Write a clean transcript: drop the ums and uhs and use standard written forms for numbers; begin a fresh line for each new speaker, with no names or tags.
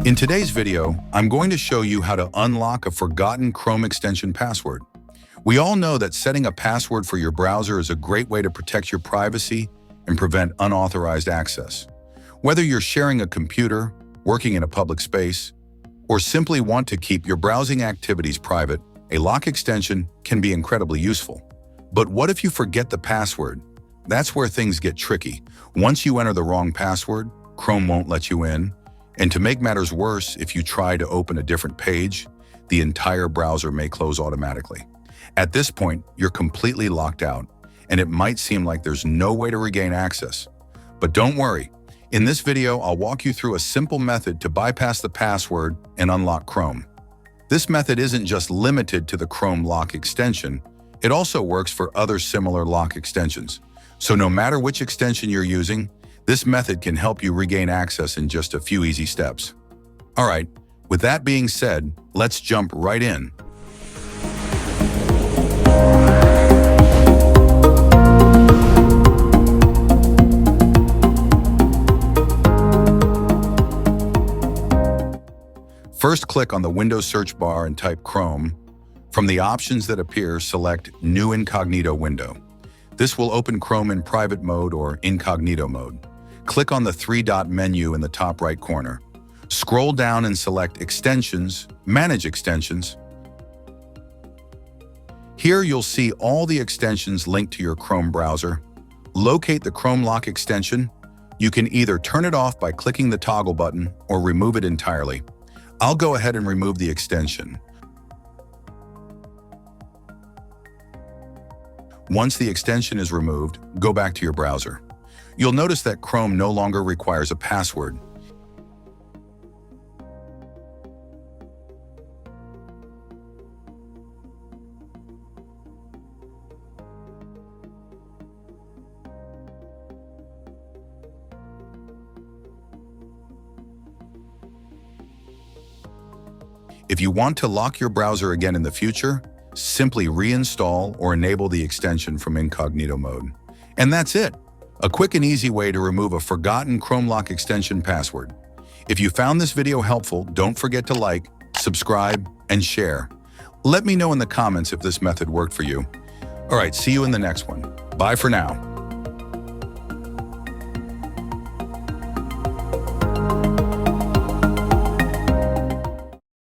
In today's video, I'm going to show you how to unlock a forgotten Chrome extension password. We all know that setting a password for your browser is a great way to protect your privacy and prevent unauthorized access. Whether you're sharing a computer, working in a public space, or simply want to keep your browsing activities private, a lock extension can be incredibly useful. But what if you forget the password? That's where things get tricky. Once you enter the wrong password, Chrome won't let you in. And to make matters worse, if you try to open a different page, the entire browser may close automatically. At this point, you're completely locked out, and it might seem like there's no way to regain access. But don't worry. In this video, I'll walk you through a simple method to bypass the password and unlock Chrome. This method isn't just limited to the Chrome lock extension, it also works for other similar lock extensions. So no matter which extension you're using, this method can help you regain access in just a few easy steps. All right, with that being said, let's jump right in. First, click on the Windows search bar and type Chrome. From the options that appear, select New Incognito Window. This will open Chrome in private mode or incognito mode. Click on the three-dot menu in the top right corner. Scroll down and select Extensions, Manage Extensions. Here you'll see all the extensions linked to your Chrome browser. Locate the Chrome lock extension. You can either turn it off by clicking the toggle button or remove it entirely. I'll go ahead and remove the extension. Once the extension is removed, go back to your browser. You'll notice that Chrome no longer requires a password. If you want to lock your browser again in the future, simply reinstall or enable the extension from incognito mode. And that's it. A quick and easy way to remove a forgotten Chrome lock extension password. If you found this video helpful, don't forget to like, subscribe, and share. Let me know in the comments if this method worked for you. All right, see you in the next one. Bye for now.